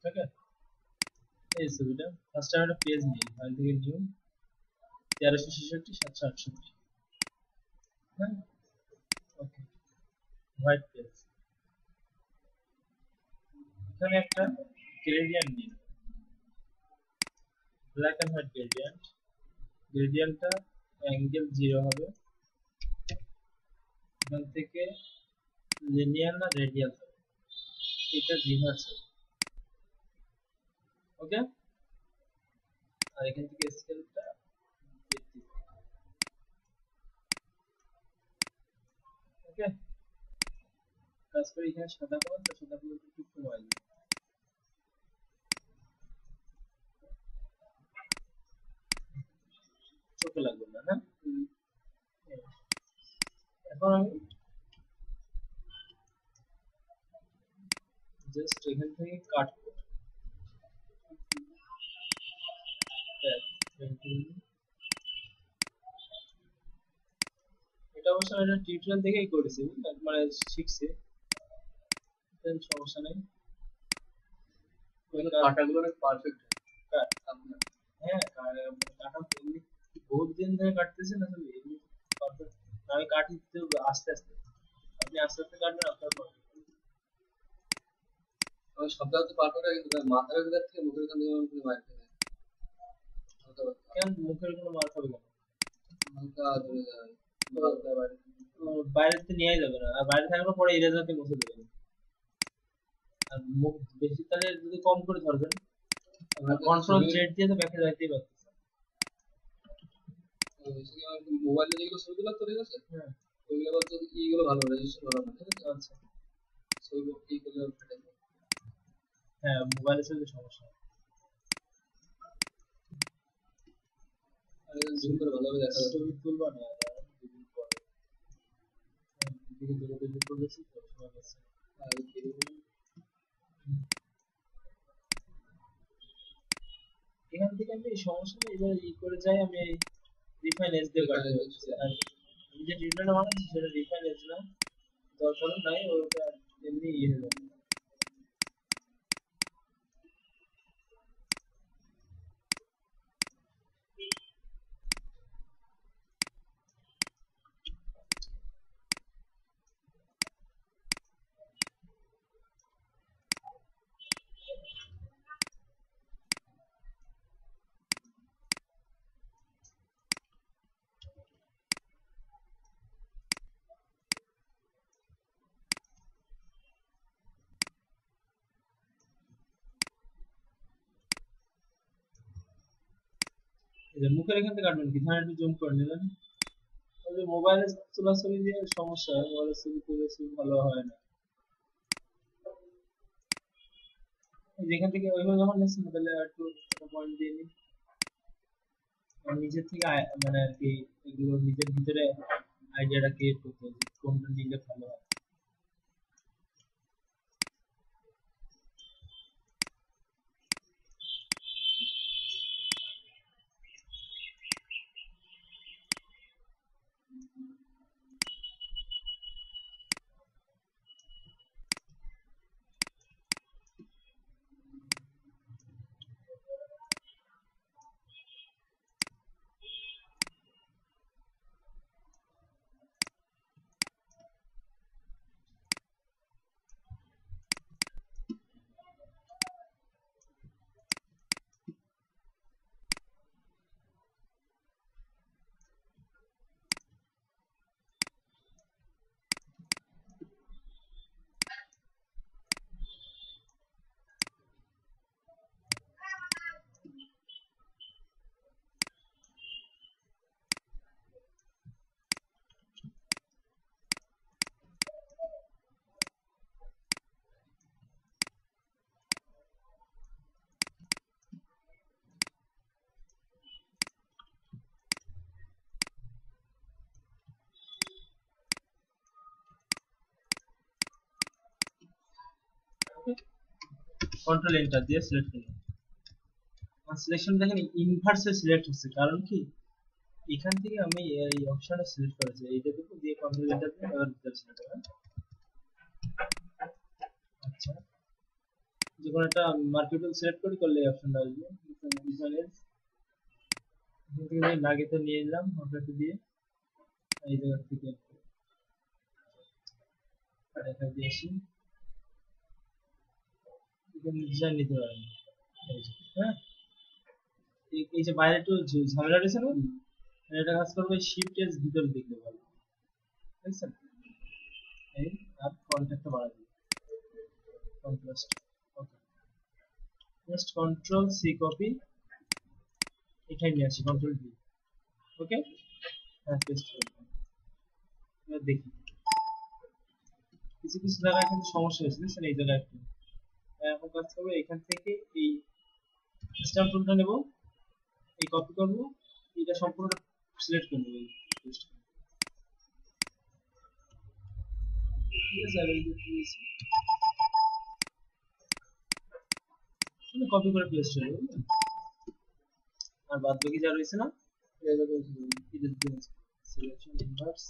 ওকে, এই ছবিটা ফার্স্ট আমি একটা পেজ নিই, ফাইল থেকে নিউ 1366 768। হ্যাঁ, ওকে, হোয়াইট পেজ। এখানে একটা গ্রেডিয়েন্ট নিই, ব্ল্যাক এন্ড হোয়াইট গ্রেডিয়েন্ট। গ্রেডিয়েন্টটা অ্যাঙ্গেল 0 হবে। এখান থেকে লিনিয়ার না রেডিয়াল হবে, এটা রিভার্স হবে। ওকে, আর এখান থেকে স্কেলটা বৃদ্ধি। ওকে, কাজ করে এখানে সাদা কালার, তো সাদা কালার একটু কমাই দিই। চোখে লাগবে না, হ্যাঁ। এখন আমি জাস্ট এখান থেকে কাট করব। এটা অবশ্য আমি টিউটোরিয়াল দেখেই করেছি, মানে শিখছি, সমস্যা নেই। কাটাগুলো অনেক পারফেক্ট। হ্যাঁ, কাটা এমনি বহুত দিন ধরে কাটতেছি না তুমি, এমনি perfect। আমি কাটি তো আস্তে আস্তে, আপনি আস্তে আস্তে কাটবেন, আপনার আমি সপ্তাহে তো পারফেক্ট হয়, কিন্তু মাথার ভিতর থেকে মুখের কাছে মার খেয়ে যায়। কেন মুখের কোনো মার খাবে কেন? হালকা ধরে যায়, হালকা বাইরে, বাইরে তো নিয়ে যাবে না, আর বাইরে থাকলে পরে ইরেজার দিয়ে মুছে দেবেন। আর মুখ বেশি তাহলে যদি কম করে ধরবেন, কন্ট্রোল জেড দিয়ে তো ব্যাকে যাইতেই পারতেছে। মোবাইলে যেগুলো ছবিগুলো তৈরি আছে, হ্যাঁ, ওইগুলো বলতে ইগুলো ভালো, রেজিস্ট্রেশন ভালো না, ঠিক আছে। আচ্ছা, ছবি ইগুলো ফেটে যায়। হ্যাঁ, মোবাইলের ছবি সমস্যা। আর জুম করে ভালোভাবে দেখা যাবে। ছবি তুলবা না দুদিন পরে, দিকে দূরে দূরে করেছি তো সময় পাচ্ছে না। আর এখান থেকে আমি সমস্যা নেই, এবার ই করে যাই, আমি রিফাইন এজ দিয়ে কাটতে হচ্ছে। আর আমি যে টিউটোরিয়ালটা বানাচ্ছি সেটা রিফাইন এজ না, দরকার নাই, ওটা এমনি ইয়ে হয়ে যাবে। এই যে মুখের এখান থেকে কাটবেন কি, ধরেন একটু জুম করে নিলেন। ওই যে মোবাইলে তোলা ছবি দিয়ে সমস্যা হয়, মোবাইলের ছবি তুলে ছবি ভালো হয় না। যেখান থেকে ওইভাবে যখন নিচ্ছেন তাহলে একটু পয়েন্ট দিয়ে নিই, নিজের থেকে মানে আর কি এগুলো নিজের ভিতরে আইডিয়াটা ক্রিয়েট করতে হবে কোনটা নিলে ভালো হয়। কন্ট্রোল এন্টার দিয়ে সিলেক্ট করলাম। সিলেকশন দেখেন ইনভার্সে সিলেক্ট হচ্ছে, কারণ কি এখান থেকে আমি এই অপশনটা সিলেক্ট করেছি, এইটা দেবো দিয়ে কন্ট্রোল এন্টার দিয়ে এবার ভিতরে সিলেক্ট হবে। আচ্ছা, যে কোনো একটা মার্কেট সিলেক্ট করলে এই অপশনটা আসবে ডিফারেন্স এখান থেকে লাগে তো নিয়ে নিলাম মার্কেট দিয়ে এই জায়গা থেকে রেখা দিয়ে আসি এখানে ডিজাইন নিতে পারেন হ্যাঁ এই যে বাইরে একটু ঝামেলা রয়েছে না এটা কাজ করবে শিফট এস ভিতরে দেখলে ভালো বুঝছেন এই আর কন্ট্রাক্টটা বাড়া দিই contrast okay just control C copy এটাই নিয়ে আসি কন্ট্রোল ভি ওকে হ্যাঁ পেস্ট করব এবার দেখি কিছু কিছু জায়গায় কিন্তু সমস্যা হয়েছে বুঝছেন এই জায়গায় একটু এখন কাজ করবো এখান থেকে এই স্ট্যাম্প টুলটা নেব এই কপি করব এটা সম্পূর্ণ সিলেক্ট করে নেব পেস্ট ঠিক আছে আর এই যে কপি করে পেস্ট করে দেব আর বাদ বাকি যা রয়েছে না এগুলো সিলেকশন ইনভার্স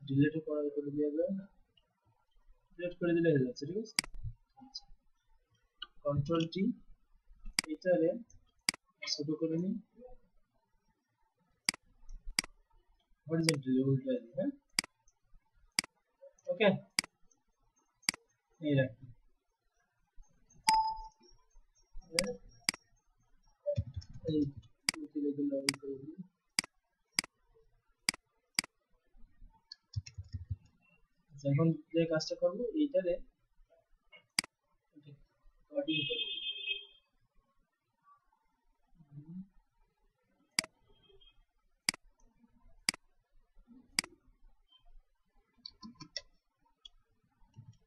ডিলিট করে দিয়ে যাবে ডিলিট করে দিলে হয়ে যাচ্ছে ঠিক আছে আচ্ছা কন্ট্রোল টি এটারে ছোট করে নিই হরিজন্টালি উল্টাই দিই হ্যাঁ ওকে এই রাখি এই লেভেল ডাউন করে দিই আচ্ছা এখন যে কাজটা করব এইটারে কাটিং করব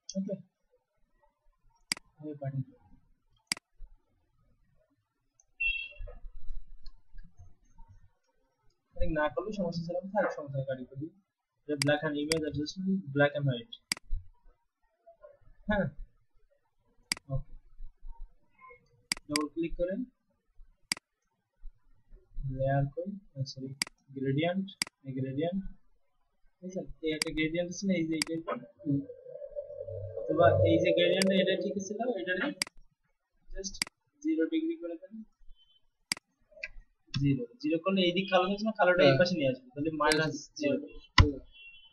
ওকে আমি কাটিং করব কাটিং না করলে সমস্যা ছিল না থাক সমস্যা কাটিং করি এটা black and image adjustment black and white হ্যাঁ ওকে ডবল ক্লিক করেন লেয়ার কই সরি গ্রেডিয়েন্ট এই গ্রেডিয়েন্ট ঠিক আছে এই একটা গ্রেডিয়েন্ট আছে না এই যে এইটা অথবা এই যে গ্রেডিয়েন্ট এটা ঠিক ছিল এটারে জাস্ট 0 ডিগ্রি করে দেন 0 করলে এই দিক কালো হচ্ছে না কালোটা এই পাশে নিয়ে আসবে তাহলে -0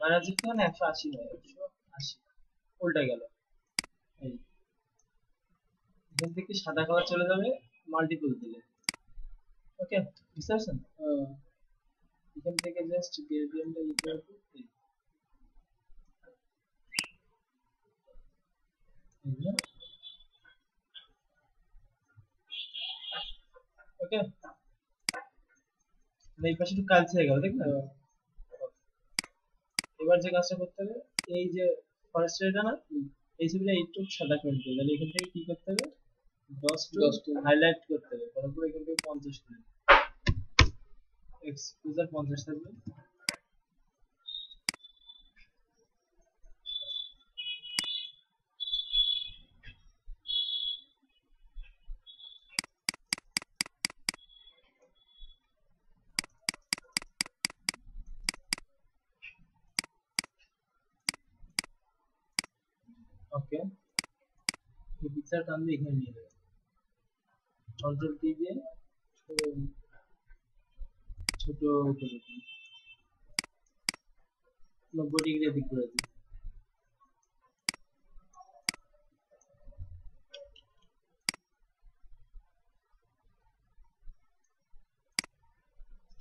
মাইনাস দিতে মানে 180 হয় 180 উল্টা গেল এই এখান থেকে সাদা কালার চলে যাবে মাল্টিপল দিলে ওকে বুঝতে পারছেন এখান থেকে জাস্ট গ্রেডিয়েন্টটা ইকুয়াল টু ওকে এই পাশে একটু কালচে হয়ে গেল দেখ না এবার যে কাজটা করতে হবে এই যে ফরেস্ট এটা না এই ছবিটা একটু সাদা করে দিতে হবে তাহলে এখান থেকে কি করতে হবে 10 হাইলাইট করতে হবে করার পর এখান থেকে 50 করে এক্সপোজার 50 থাকবে ওকে এই পিকচার টান দিয়ে এখানে নিয়ে দেবে কন্ট্রোল টি দিয়ে ছোট করে দিই 90 ডিগ্রি দিক করে দিই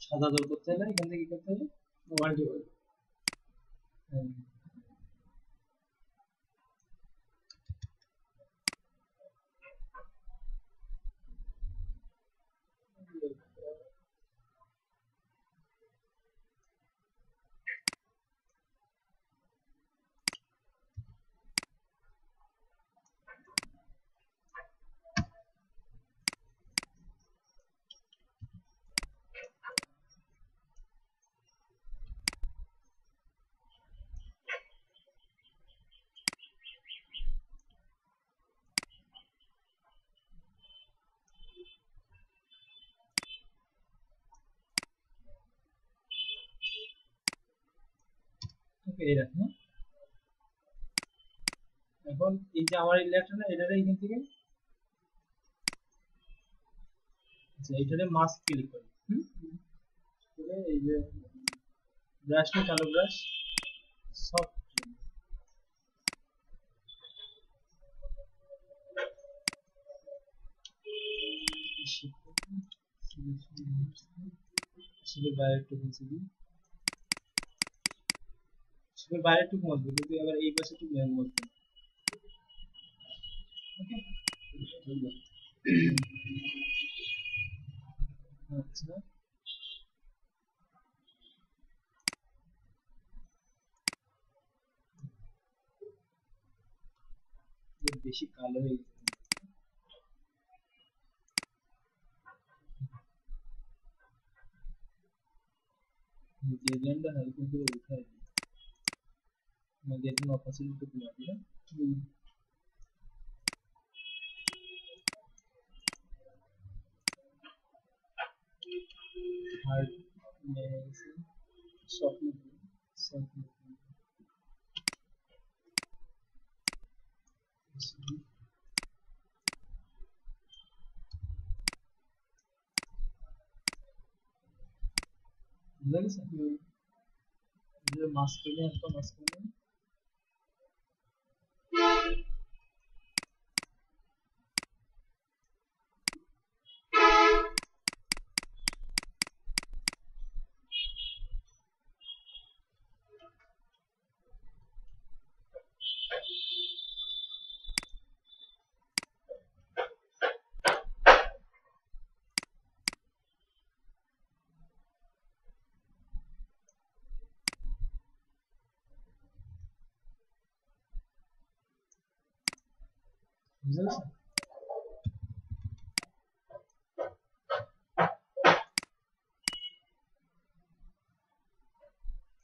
সাদা দর করতে হলে এখান থেকে কি করতে হবে মাল্টিপল ওকে এই রাখুন এখন এই যে আমার এই লেয়ারটা না এটারে এখান থেকে এইটারে মাস্ক ক্লিক করি করে এই যে ব্রাশ নিয়ে কালো ব্রাশ সফট বাইরে একটু মুছে বাইরে একটু মুছবো কিন্তু এবার এই পাশে একটু মুছবো ওকে আচ্ছা বেশি কালো হয়ে গেছে গ্রেডিয়েন্টটা হালকা করে উঠাই দিই গ্রেডিয়েন্ট অপাসিটি কমিয়ে দিই हार्डनेस सॉफ्टनेस लगे सर ये मास्क के लिए आपका मास्क के लिए लगे सर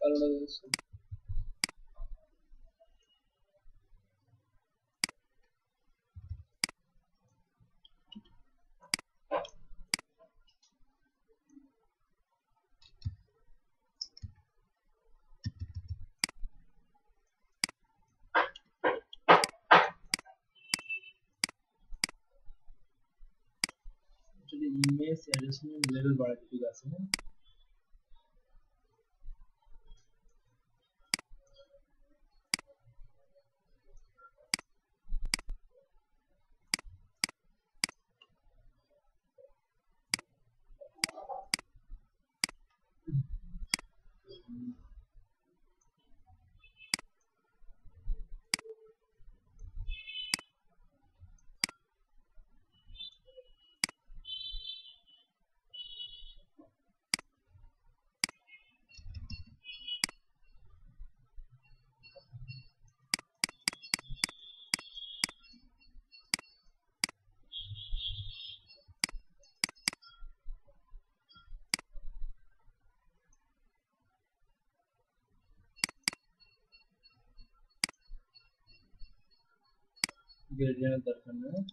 কালো লাগে গেছে एक्चुअली इमेज एडजस्टमेंट लेवल बढ़ा दिया गया है ग्रेडियंट दरकार नहीं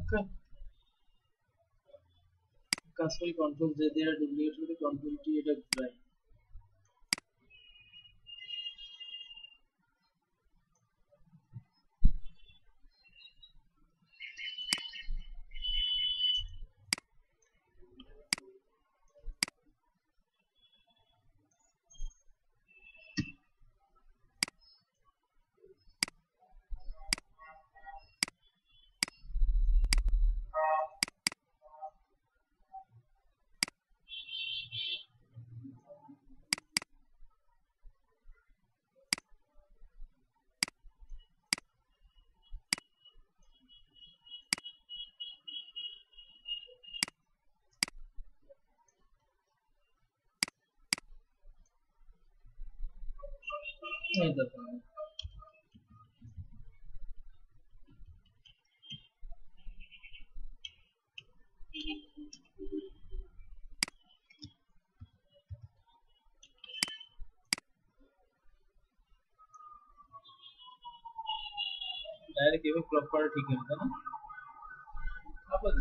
ओके কাজল কন্ট্রোল যে দিয়ে ডুপ্লিকেট করে কন্ট্রোল টি এটা ঘুরাই नहीं दरकार नहीं ডাইরেক্ট এভাবে ক্রপ করা ঠিক না, তাই না? আবার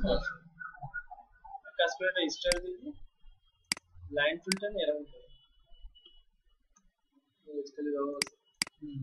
কাজ করে একটা স্টার দিয়ে লাইন ফিল্টার নিয়ে এরকম করে স্টাইলের ব্যবহার আছে। হুম।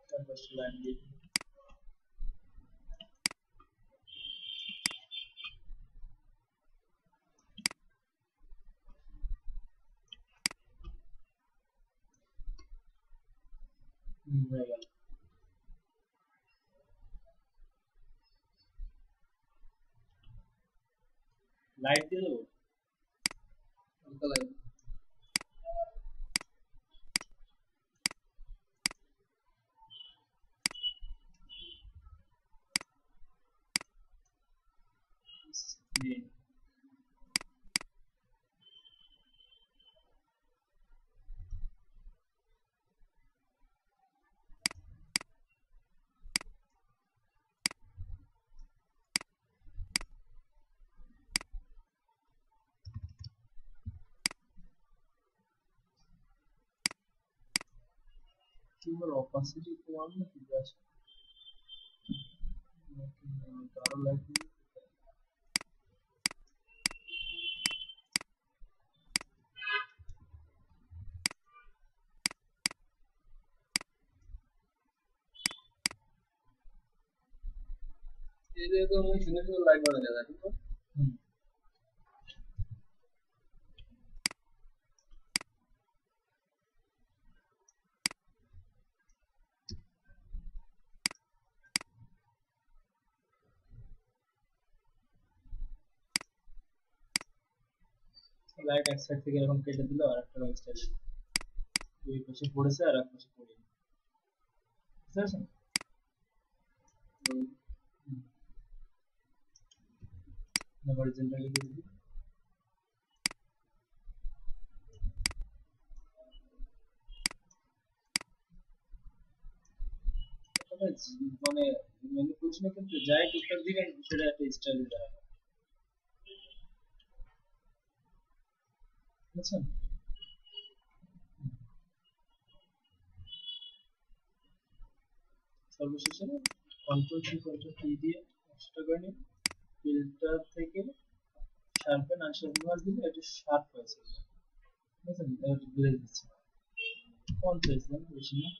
তারপর লাইন দিয়ে হয়ে গেল। লাইট দিয়ে দেবো, হালকা লাইট। তোমার অপাসিটি কমানো নাকি জাস্ট আরো লাইট দিয়ে এই যে তো আমি সুন্দর সুন্দর লাইট বানাতে যায় ঠিক আছে। লাইট এক সাইড থেকে এরকম কেটে দিল আর একটা স্টাইল দুই পাশে পড়েছে আর এক পাশে পড়েনি, বুঝতে পারছেন? হরিজন্টালি করে দিই। তবে মানে ম্যানিপুলেশনে কিন্তু যাই টুকটাক দিবেন সেটা একটা স্টাইল দাঁড়ায়, বুঝছেন? সর্বশেষে কন্ট্রোল দিয়ে সেটা করে নিন। ফিল্টার থেকে শার্পেন আনশার্পেন দিলে এটা শার্প হয়েছে, বুঝছেন? এটা গ্লেজ দিচ্ছে কম সাইজ না, বেশি না।